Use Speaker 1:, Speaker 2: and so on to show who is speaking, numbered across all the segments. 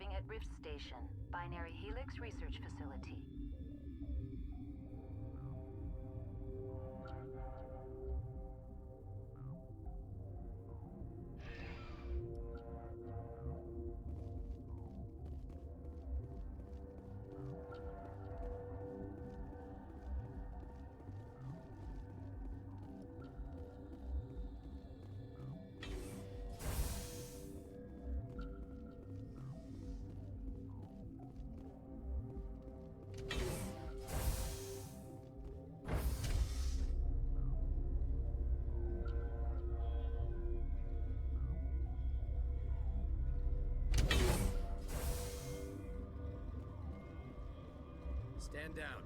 Speaker 1: Arriving at Rift Station, Binary Helix Research Facility.
Speaker 2: Stand down.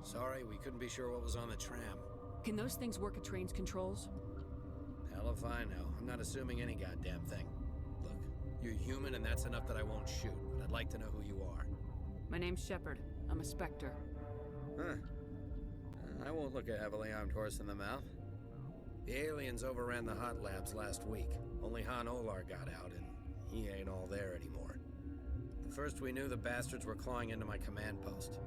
Speaker 2: Sorry, we couldn't be sure what was on the tram.
Speaker 3: Can those things work at train's controls?
Speaker 2: Hell if I know. I'm not assuming any goddamn thing. Look, you're human and that's enough that I won't shoot, but I'd like to know who you are.
Speaker 3: My name's Shepard. I'm a Spectre.
Speaker 2: Huh. I won't look a heavily armed horse in the mouth. The aliens overran the hot labs last week. Only Han Olar got out, and he ain't all there anymore. The first we knew, the bastards were clawing into my command post.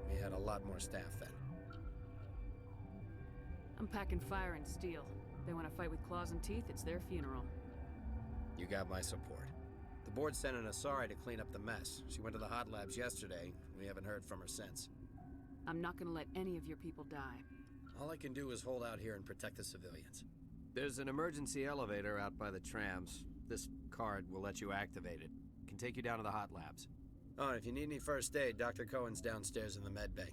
Speaker 2: We had a lot more staff then.
Speaker 3: I'm packing fire and steel. They want to fight with claws and teeth, it's their funeral.
Speaker 2: You got my support. The board sent an Asari to clean up the mess. She went to the hot labs yesterday. We haven't heard from her since.
Speaker 3: I'm not gonna let any of your people die.
Speaker 2: All I can do is hold out here and protect the civilians. There's an emergency elevator out by the trams. This card will let you activate it. Can take you down to the hot labs. Oh, and if you need any first aid, Dr. Cohen's downstairs in the med bay.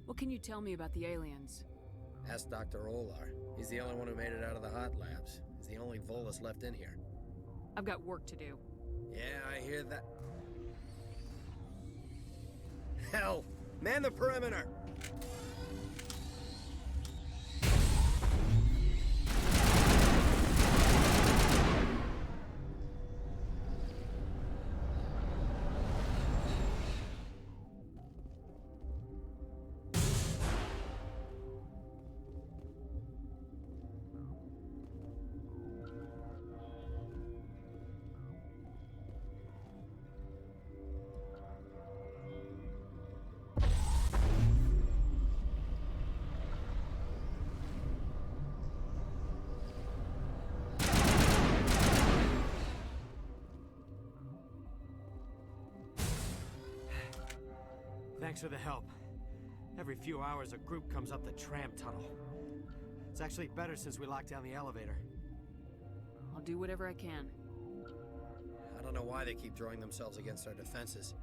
Speaker 3: What can you tell me about the aliens?
Speaker 2: Ask Dr. Olar. He's the only one who made it out of the hot labs. He's the only Volus left in here.
Speaker 3: I've got work to do.
Speaker 2: Yeah, I hear that. Hell! Man the perimeter!
Speaker 4: Thanks for the help. Every few hours, a group comes up the tram tunnel. It's actually better since we locked down the elevator.
Speaker 3: I'll do whatever I can.
Speaker 2: I don't know why they keep throwing themselves against our defenses.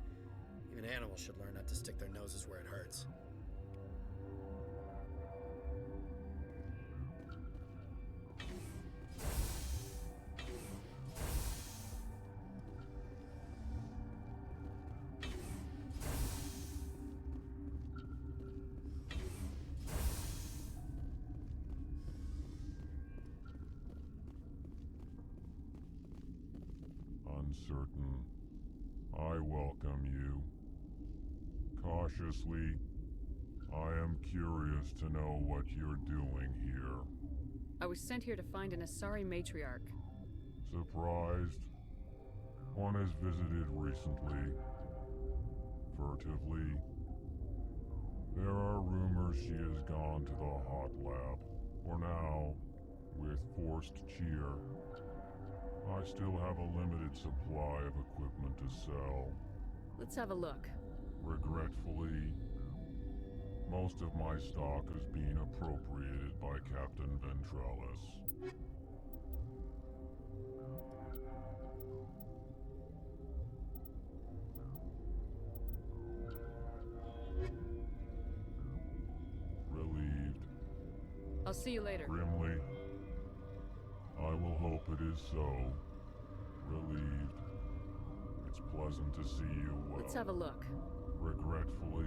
Speaker 2: Even animals should learn not to stick their noses where it hurts.
Speaker 5: Uncertain. I welcome you. Cautiously, I am curious to know what you're doing here.
Speaker 3: I was sent here to find an Asari matriarch.
Speaker 5: Surprised? One has visited recently. Furtively. There are rumors she has gone to the hot lab. For now, with forced cheer. I still have a limited supply of equipment to sell.
Speaker 3: Let's have a look.
Speaker 5: Regretfully, most of my stock is being appropriated by Captain Ventralis. Relieved.
Speaker 3: I'll see you later.
Speaker 5: Grimly. I will hope it is so. Relieved. It's pleasant to see you well.
Speaker 3: Let's have a look.
Speaker 5: Regretfully.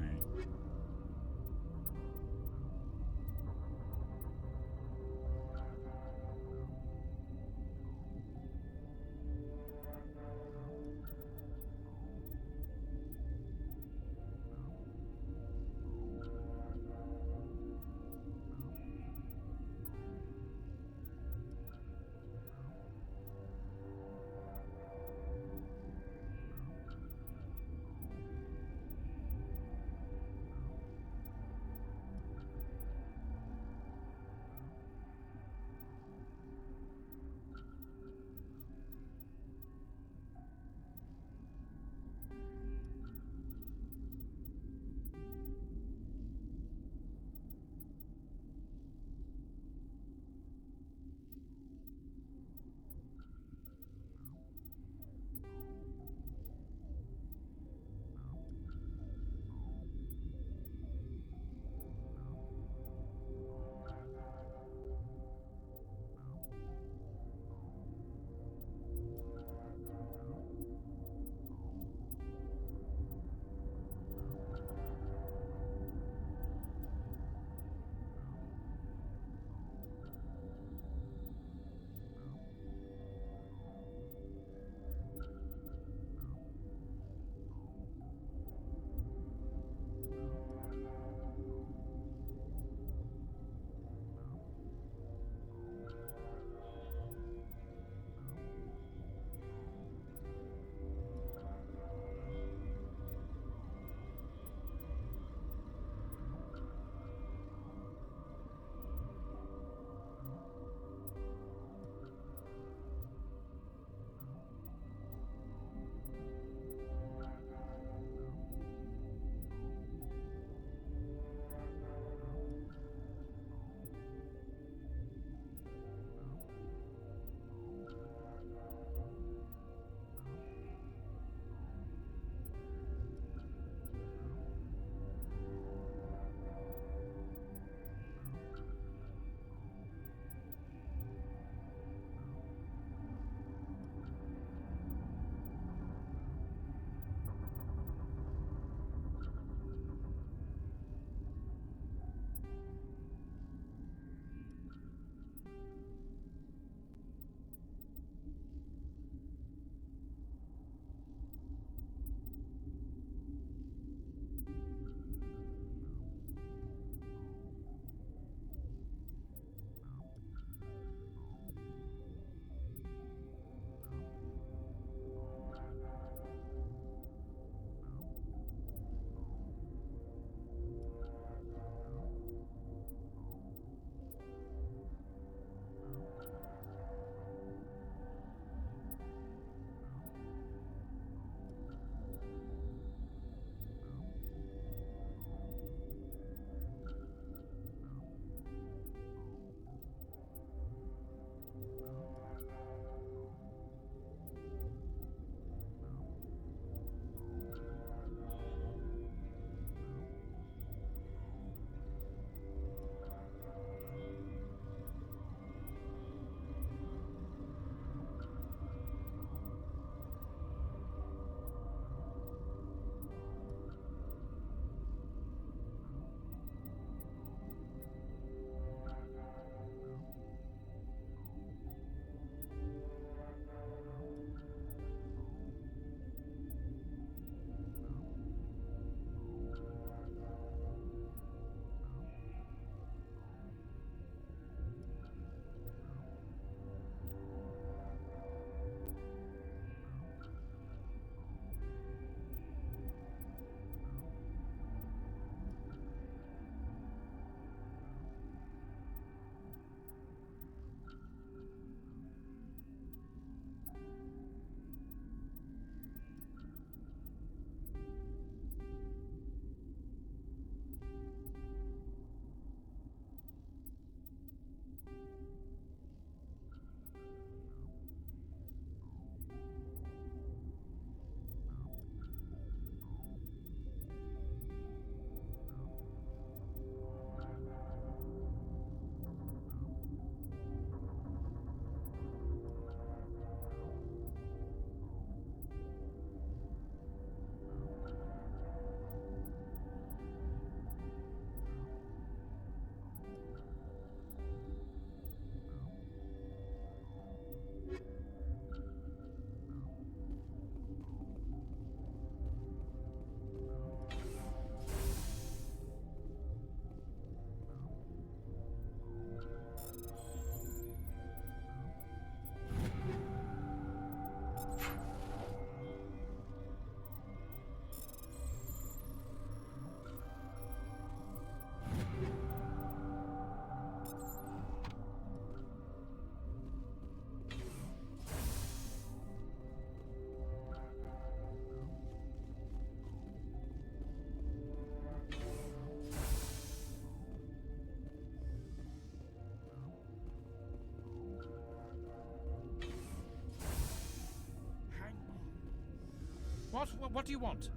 Speaker 6: What do you want?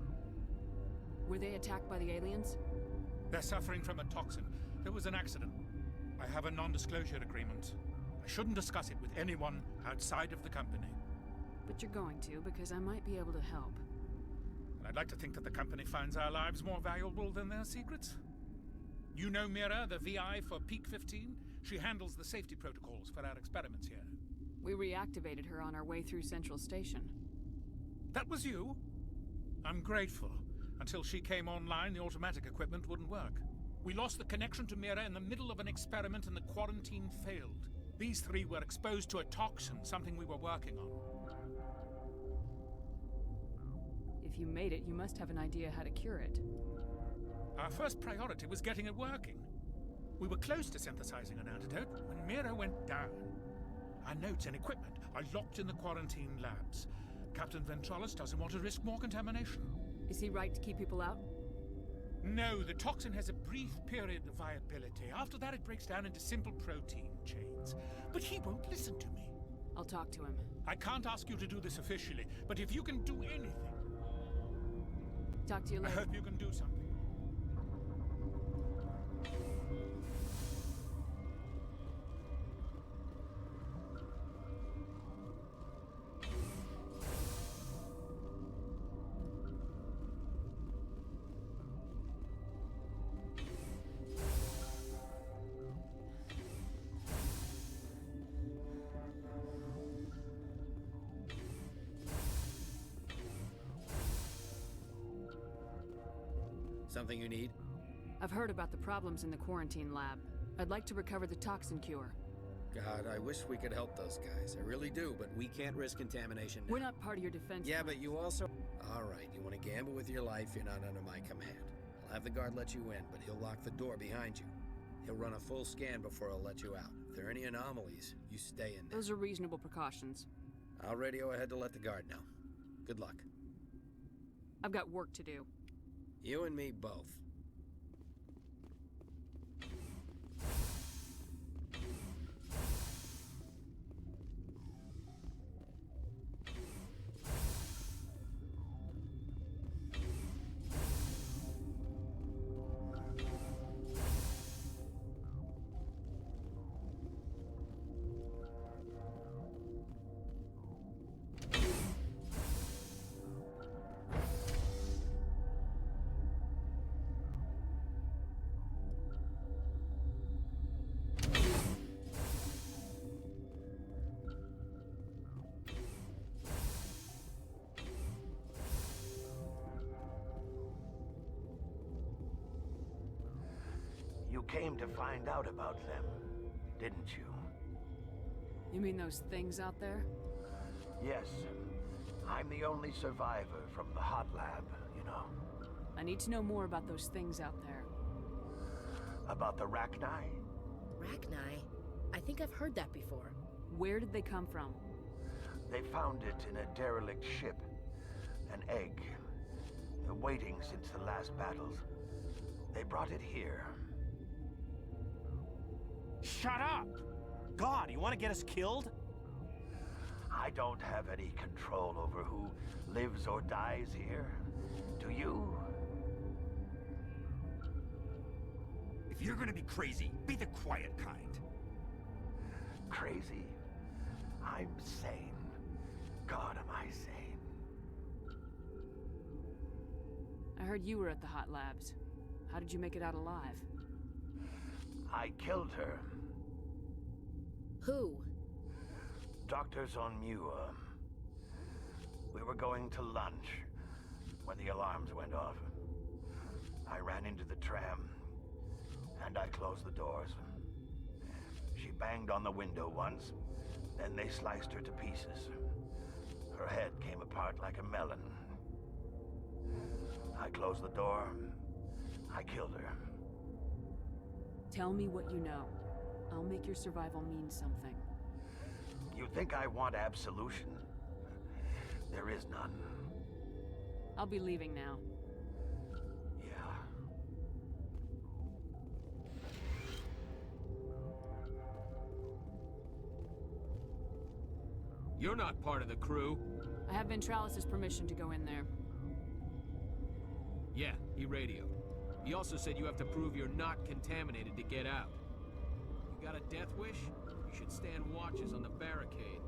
Speaker 3: Were they attacked by the aliens?
Speaker 6: They're suffering from a toxin. There was an accident. I have a non-disclosure agreement. I shouldn't discuss it with anyone outside of the company.
Speaker 3: But you're going to, because I might be able to help.
Speaker 6: And I'd like to think that the company finds our lives more valuable than their secrets. You know Mira, the VI for Peak 15? She handles the safety protocols for our experiments here.
Speaker 3: We reactivated her on our way through Central Station.
Speaker 6: That was you? I'm grateful. Until she came online, the automatic equipment wouldn't work. We lost the connection to Mira in the middle of an experiment and the quarantine failed. These three were exposed to a toxin, something we were working on.
Speaker 3: If you made it, you must have an idea how to cure it.
Speaker 6: Our first priority was getting it working. We were close to synthesizing an antidote when Mira went down. Our notes and equipment are locked in the quarantine labs. Captain Ventralis doesn't want to risk more contamination.
Speaker 3: Is he right to keep people out?
Speaker 6: No, the toxin has a brief period of viability. After that, it breaks down into simple protein chains. But he won't listen to me.
Speaker 3: I'll talk to him.
Speaker 6: I can't ask you to do this officially, but if you can do anything...
Speaker 3: Talk to you
Speaker 6: I
Speaker 3: later.
Speaker 6: hope you can do something.
Speaker 2: Something you need?
Speaker 3: I've heard about the problems in the quarantine lab. I'd like to recover the toxin cure.
Speaker 2: God, I wish we could help those guys. I really do, but we can't risk contamination now.
Speaker 3: We're not part of your defense.
Speaker 2: Yeah,
Speaker 3: plan.
Speaker 2: but you also... All right, you want to gamble with your life, you're not under my command. I'll have the guard let you in, but he'll lock the door behind you. He'll run a full scan before he'll let you out. If there are any anomalies, you stay in there.
Speaker 3: Those are reasonable precautions.
Speaker 2: I'll radio ahead to let the guard know. Good luck.
Speaker 3: I've got work to do.
Speaker 2: You and me both.
Speaker 7: You came to find out about them, didn't you?
Speaker 3: You mean those things out there?
Speaker 7: Yes. I'm the only survivor from the hot lab, you know.
Speaker 3: I need to know more about those things out there.
Speaker 7: About the Rachni?
Speaker 8: Rachni? I think I've heard that before.
Speaker 3: Where did they come from?
Speaker 7: They found it in a derelict ship. An egg. Waiting since the last battles. They brought it here.
Speaker 4: Shut up! God, you want to get us killed?
Speaker 7: I don't have any control over who lives or dies here. Do you?
Speaker 9: If you're gonna be crazy, be the quiet kind.
Speaker 7: Crazy? I'm sane. God, am I sane?
Speaker 3: I heard you were at the hot labs. How did you make it out alive?
Speaker 7: I killed her.
Speaker 8: Who?
Speaker 7: Doctors on Mua. We were going to lunch when the alarms went off. I ran into the tram, and I closed the doors. She banged on the window once, then they sliced her to pieces. Her head came apart like a melon. I closed the door. I killed her.
Speaker 3: Tell me what you know. I'll make your survival mean something.
Speaker 7: You think I want absolution? There is none.
Speaker 3: I'll be leaving now.
Speaker 7: Yeah.
Speaker 10: You're not part of the crew.
Speaker 3: I have Ventralis' permission to go in there.
Speaker 10: Yeah, he radioed. He also said you have to prove you're not contaminated to get out. You got a death wish? You should stand watches on the barricade.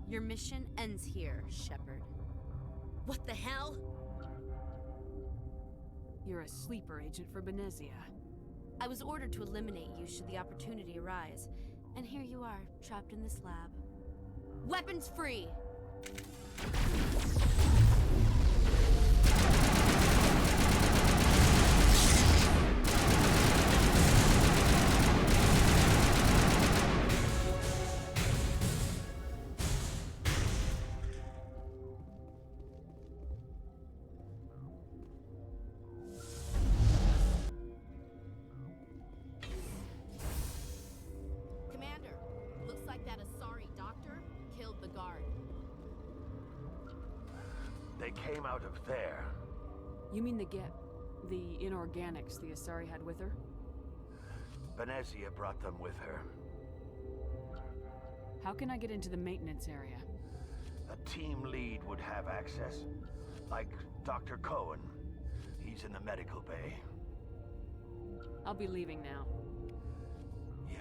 Speaker 11: Your mission ends here, Shepard.
Speaker 8: What the hell?
Speaker 3: You're a sleeper agent for Benezia.
Speaker 11: I was ordered to eliminate you should the opportunity arise, and here you are, trapped in this lab. Weapons free! Commander, looks like that Asari doctor killed the guard.
Speaker 7: They came out of there.
Speaker 3: You mean the inorganics the Asari had with her?
Speaker 7: Benezia brought them with her.
Speaker 3: How can I get into the maintenance area?
Speaker 7: A team lead would have access. Like Dr. Cohen. He's in the medical bay.
Speaker 3: I'll be leaving now.
Speaker 7: Yeah.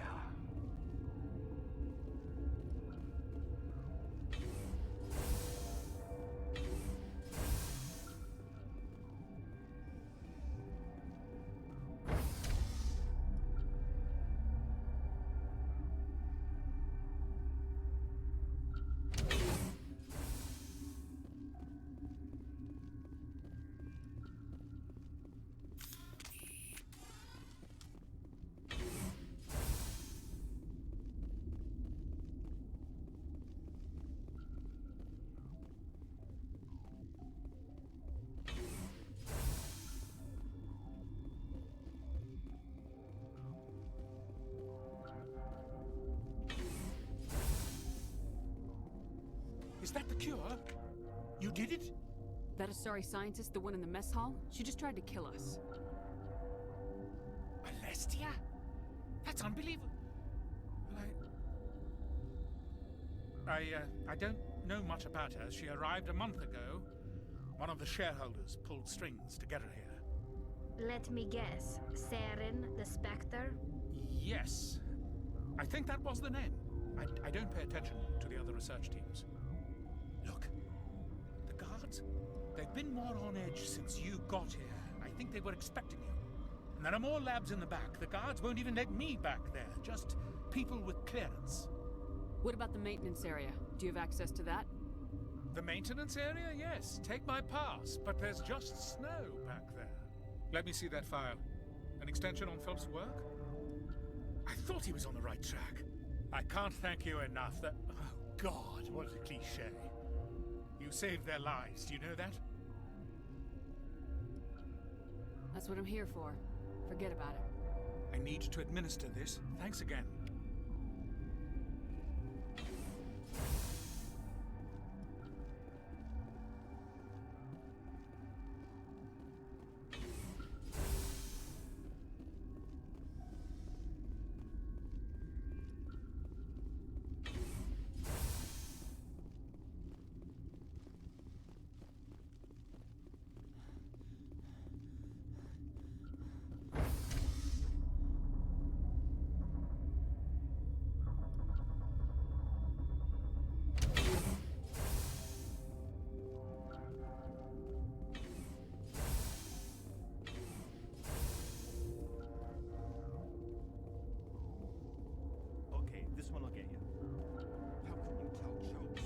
Speaker 6: Is that the cure? You did it?
Speaker 3: That Asari scientist, the one in the mess hall? She just tried to kill us.
Speaker 6: Alestia? That's unbelievable. I don't know much about her. She arrived a month ago. One of the shareholders pulled strings to get her here.
Speaker 12: Let me guess. Saren, the Spectre?
Speaker 6: Yes. I think that was the name. I don't pay attention to the other research teams. Look. The guards? They've been more on edge since you got here. I think they were expecting you. And there are more labs in the back. The guards won't even let me back there. Just people with clearance.
Speaker 3: What about the maintenance area? Do you have access to that?
Speaker 6: The maintenance area? Yes. Take my pass. But there's just snow back there. Let me see that file. An extension on Phelps' work? I thought he was on the right track. I can't thank you enough that... Oh, God, what a cliché. You saved their lives, do you know that?
Speaker 3: That's what I'm here for. Forget about it.
Speaker 6: I need to administer this. Thanks again.
Speaker 4: This one will get you.
Speaker 9: How can you tell jokes?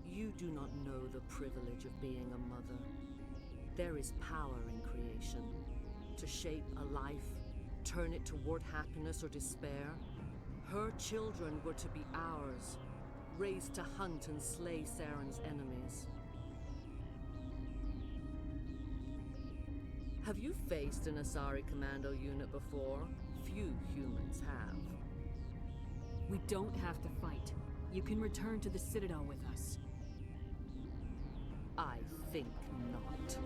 Speaker 13: You do not know the privilege of being a mother. There is power in creation. To shape a life, turn it toward happiness or despair. Her children were to be ours, raised to hunt and slay Saren's enemies. Have you faced an Asari commando unit before? Few humans have.
Speaker 3: We don't have to fight. You can return to the Citadel with us.
Speaker 13: I think not.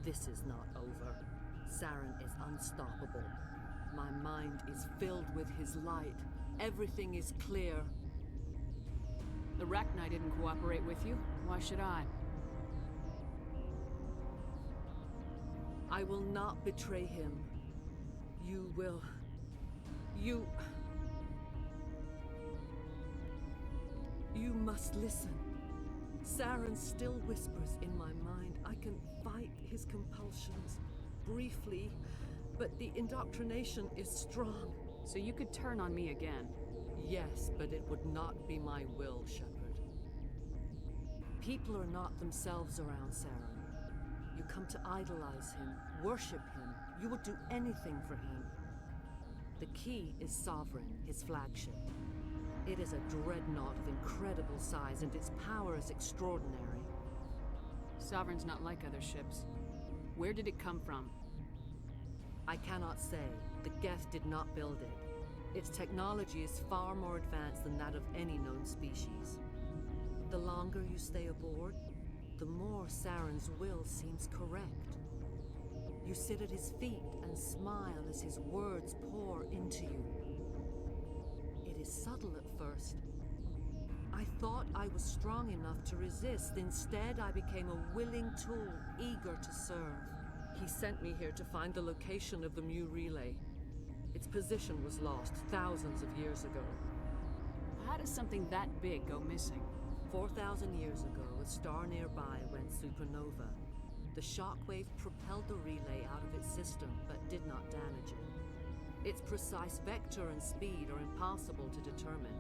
Speaker 13: This is not over. Saren is unstoppable. My mind is filled with his light. Everything is clear.
Speaker 3: The Rachni didn't cooperate with you. Why should I?
Speaker 13: I will not betray him. You will. You must listen. Saren still whispers in my mind. I can fight his compulsions, briefly, but the indoctrination is strong.
Speaker 3: So you could turn on me again?
Speaker 13: Yes, but it would not be my will, Shepard. People are not themselves around Saren. You come to idolize him, worship him. You would do anything for him. The key is Sovereign, his flagship. It is a dreadnought of incredible size, and its power is extraordinary.
Speaker 3: Sovereign's not like other ships. Where did it come from?
Speaker 13: I cannot say. The Geth did not build it. Its technology is far more advanced than that of any known species. The longer you stay aboard, the more Saren's will seems correct. You sit at his feet and smile as his words pour into you. It is subtle at first. I thought I was strong enough to resist. Instead, I became a willing tool, eager to serve. He sent me here to find the location of the Mu relay. Its position was lost thousands of years ago.
Speaker 3: How does something that big go missing?
Speaker 13: 4,000 years ago, a star nearby went supernova. The shockwave propelled the relay out of its system, but did not damage it. Its precise vector and speed are impossible to determine.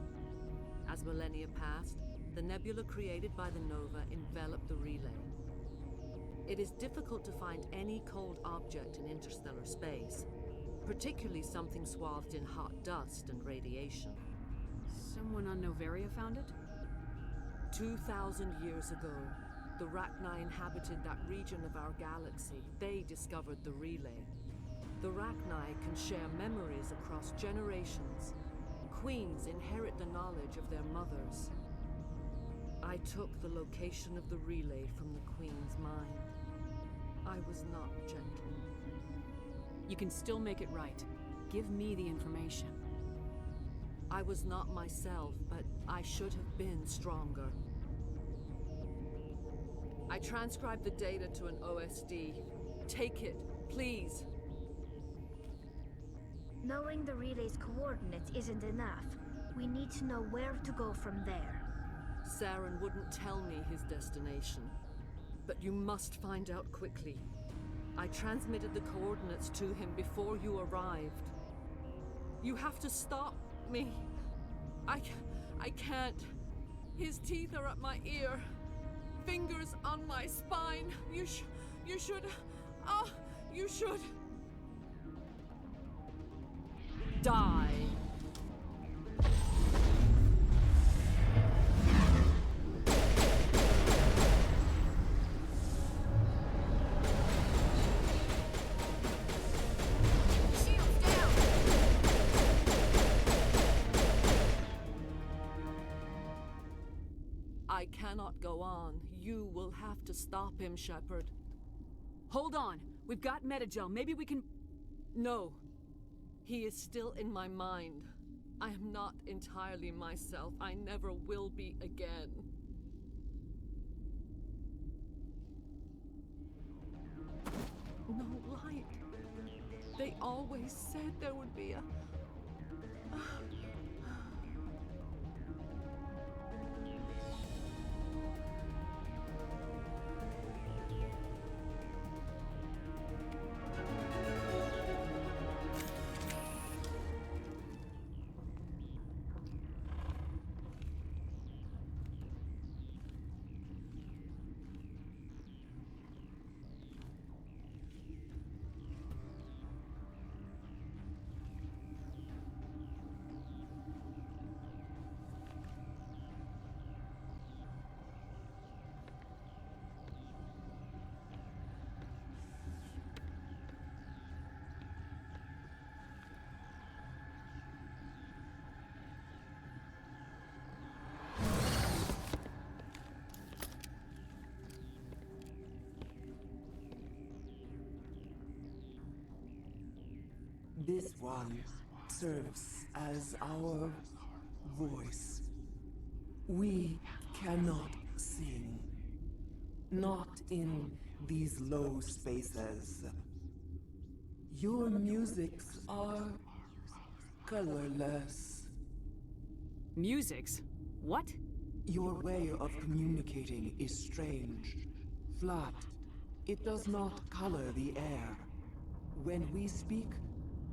Speaker 13: As millennia passed, the nebula created by the nova enveloped the relay. It is difficult to find any cold object in interstellar space, particularly something swathed in hot dust and radiation.
Speaker 3: Someone on Noveria found it?
Speaker 13: 2,000 years ago, the Rachni inhabited that region of our galaxy. They discovered the relay. The Rachni can share memories across generations. Queens inherit the knowledge of their mothers. I took the location of the relay from the Queen's mind. I was not gentle.
Speaker 3: You can still make it right. Give me the information.
Speaker 13: I was not myself, but I should have been stronger. I transcribed the data to an OSD. Take it, please.
Speaker 12: Knowing the relay's coordinates isn't enough. We need to know where to go from there.
Speaker 13: Saren wouldn't tell me his destination. But you must find out quickly. I transmitted the coordinates to him before you arrived. You have to stop me. I can't. His teeth are at my ear. Fingers on my spine. You should. Oh, you should. Die. I cannot go on. You will have to stop him, Shepard.
Speaker 3: Hold on. We've got Metagel. Maybe we can...
Speaker 13: No. He is still in my mind. I am not entirely myself. I never will be again. No light. They always said there would be a...
Speaker 14: This one serves as our voice. We cannot sing. Not in these low spaces. Your musics are colorless.
Speaker 3: Musics? What?
Speaker 14: Your way of communicating is strange. Flat. It does not color the air. When we speak,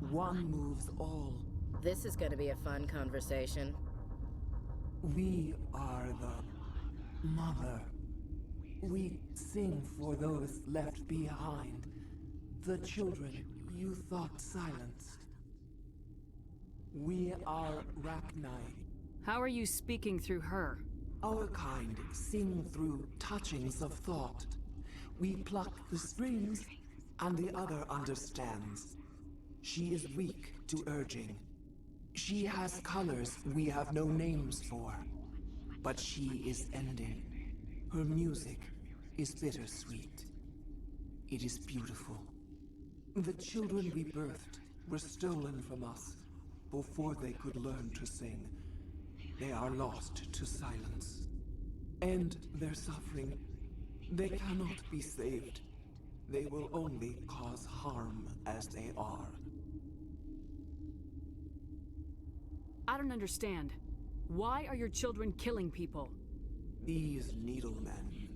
Speaker 14: one moves all.
Speaker 8: This is gonna be a fun conversation.
Speaker 14: We are the mother. We sing for those left behind. The children you thought silenced. We are Rachni.
Speaker 3: How are you speaking through her?
Speaker 14: Our kind sing through touchings of thought. We pluck the strings, and the other understands. She is weak to urging. She has colors we have no names for. But she is ending. Her music is bittersweet. It is beautiful. The children we birthed were stolen from us before they could learn to sing. They are lost to silence. And their suffering, they cannot be saved. They will only cause harm as they are.
Speaker 3: I don't understand. Why are your children killing people?
Speaker 14: These needlemen,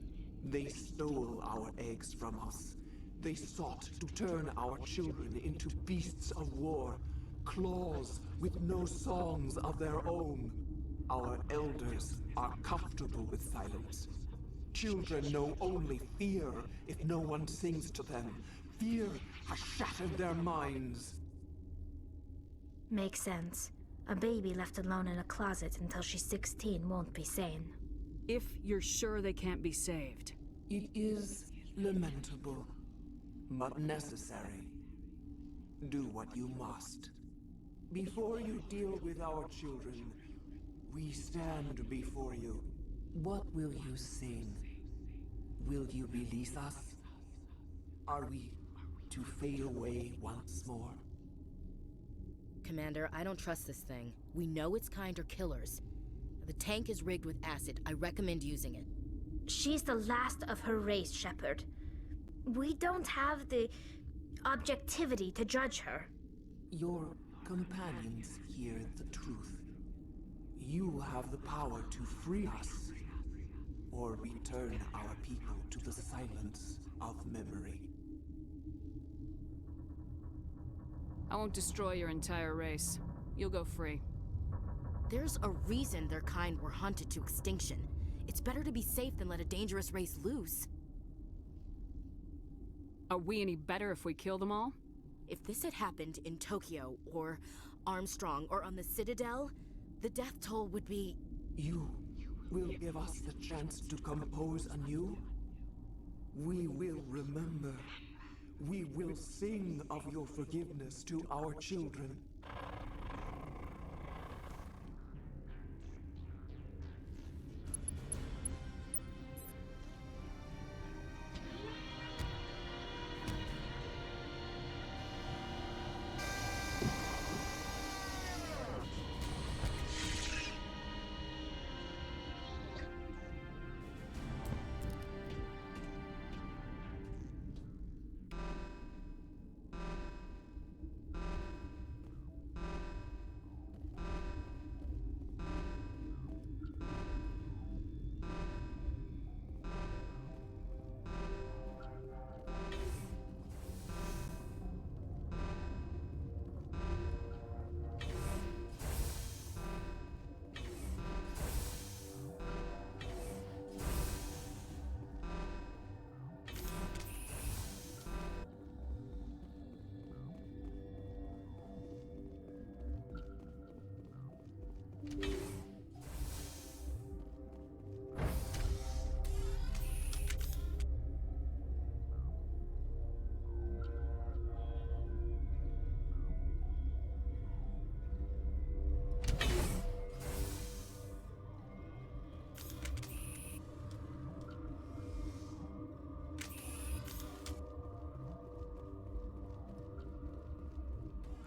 Speaker 14: they stole our eggs from us. They sought to turn our children into beasts of war, claws with no songs of their own. Our elders are comfortable with silence. Children know only fear if no one sings to them. Fear has shattered their minds.
Speaker 12: Makes sense. A baby left alone in a closet until she's 16 won't be sane.
Speaker 3: If you're sure they can't be saved.
Speaker 14: It is lamentable, but necessary. Do what you must. Before you deal with our children, we stand before you. What will you sing? Will you release us? Are we to fade away once more?
Speaker 8: Commander, I don't trust this thing. We know its kind are killers. The tank is rigged with acid. I recommend using it.
Speaker 12: She's the last of her race, Shepard. We don't have the objectivity to judge her.
Speaker 14: Your companions hear the truth. You have the power to free us, or return our people to the silence of memory.
Speaker 3: I won't destroy your entire race. You'll go free.
Speaker 8: There's a reason their kind were hunted to extinction. It's better to be safe than let a dangerous race loose.
Speaker 3: Are we any better if we kill them all?
Speaker 8: If this had happened in Tokyo, or Armstrong, or on the Citadel, the death toll would be...
Speaker 14: You will give us the chance to compose anew? We will remember. We will sing of your forgiveness to our children.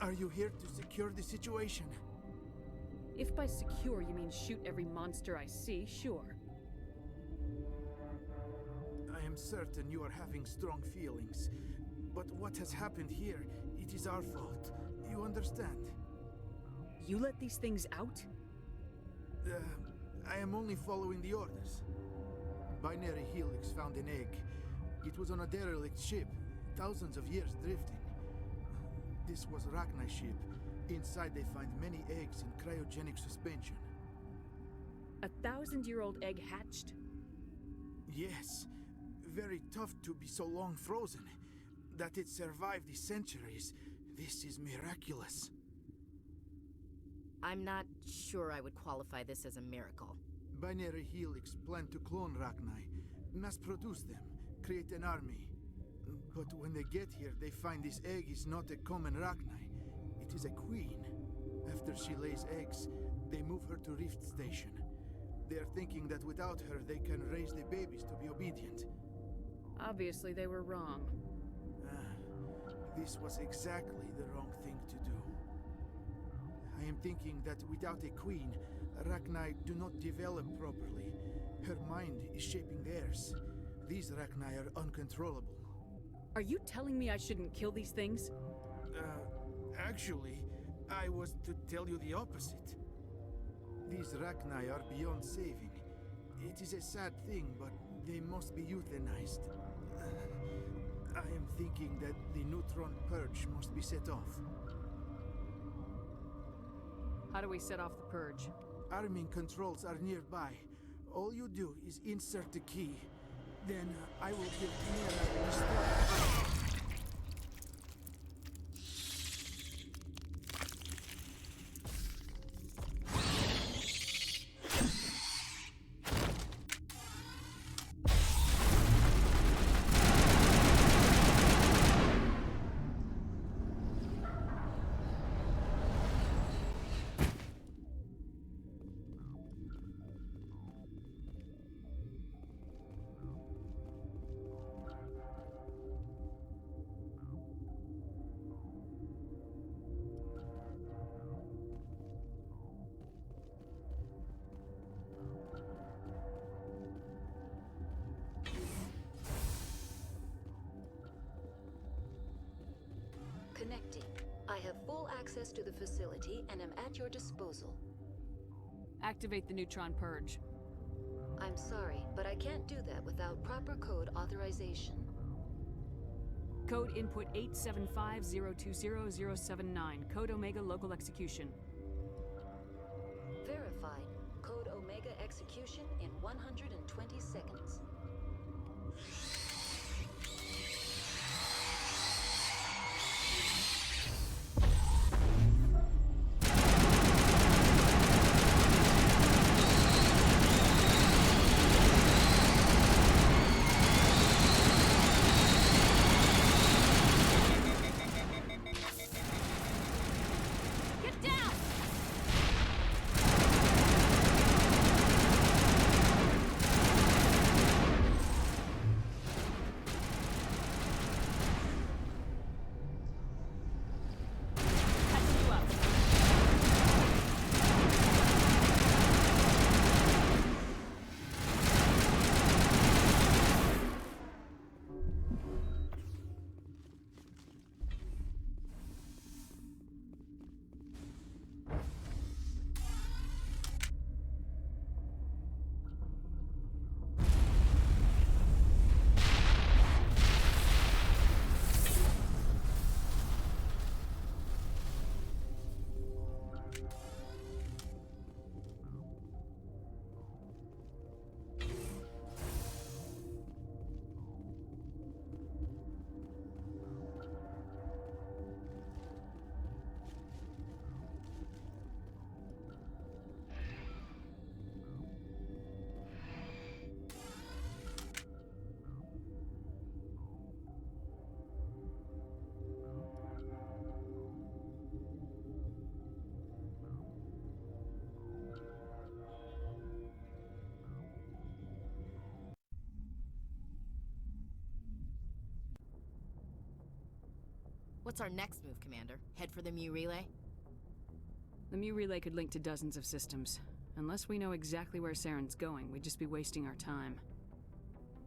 Speaker 15: Are you here to secure the situation?
Speaker 3: If by secure you mean shoot every monster I see, sure.
Speaker 15: I am certain you are having strong feelings. But what has happened here, it is our fault. You understand?
Speaker 3: You let these things out?
Speaker 15: I am only following the orders. Binary Helix found an egg. It was on a derelict ship, thousands of years drifting. This was Rachni's ship. Inside they find many eggs in cryogenic suspension.
Speaker 3: 1,000-year-old egg hatched?
Speaker 15: Yes. Very tough to be so long frozen. That it survived the centuries. This is miraculous.
Speaker 8: I'm not sure I would qualify this as a miracle.
Speaker 15: Binary Helix plan to clone Rachni, mass produce them, create an army. But when they get here, they find this egg is not a common Rachni. It is a queen. After she lays eggs, they move her to Rift Station. They are thinking that without her, they can raise the babies to be obedient.
Speaker 3: Obviously, they were wrong.
Speaker 15: This was exactly the wrong thing to do. I am thinking that without a queen, Rachni do not develop properly. Her mind is shaping theirs. These Rachni are uncontrollable.
Speaker 3: Are you telling me I shouldn't kill these things?
Speaker 15: Actually, I was to tell you the opposite. These Rachni are beyond saving. It is a sad thing, but they must be euthanized. I am thinking that the neutron purge must be set off.
Speaker 3: How do we set off the purge?
Speaker 15: Arming controls are nearby. All you do is insert the key. Then I will give Chimera a start.
Speaker 1: Connecting. I have full access to the facility and am at your disposal.
Speaker 3: Activate the neutron purge.
Speaker 1: I'm sorry, but I can't do that without proper code authorization.
Speaker 3: Code input 875020079. Code Omega local execution.
Speaker 1: Verified. Code Omega execution in 120 seconds.
Speaker 8: What's our next move, Commander? Head for the Mu relay?
Speaker 3: The Mu relay could link to dozens of systems. Unless we know exactly where Saren's going, we'd just be wasting our time.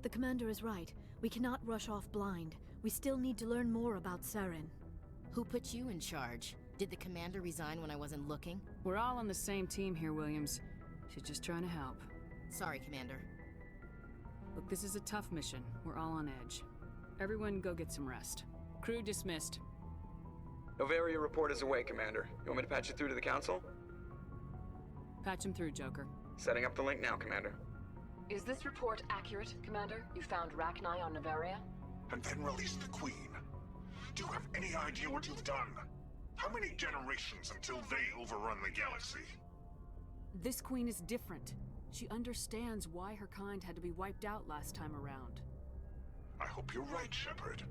Speaker 16: The Commander is right. We cannot rush off blind. We still need to learn more about Saren.
Speaker 8: Who put you in charge? Did the Commander resign when I wasn't looking?
Speaker 3: We're all on the same team here, Williams. She's just trying to help.
Speaker 8: Sorry, Commander.
Speaker 3: Look, this is a tough mission. We're all on edge. Everyone go get some rest. Crew dismissed.
Speaker 17: Noveria report is away, Commander. You want me to patch it through to the Council?
Speaker 3: Patch him through, Joker.
Speaker 17: Setting up the link now, Commander.
Speaker 18: Is this report accurate, Commander? You found Rachni on Noveria?
Speaker 19: And then released the Queen. Do you have any idea what you've done? How many generations until they overrun the galaxy?
Speaker 3: This queen is different. She understands why her kind had to be wiped out last time around.
Speaker 19: I hope you're right, Shepard.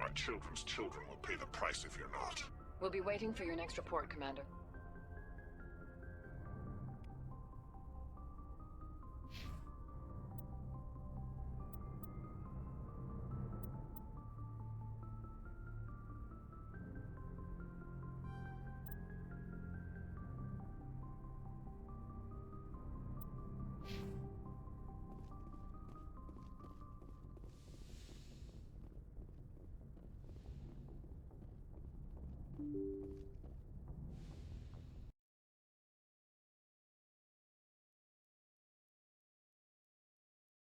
Speaker 19: Our children's children will pay the price if you're not.
Speaker 18: We'll be waiting for your next report, Commander.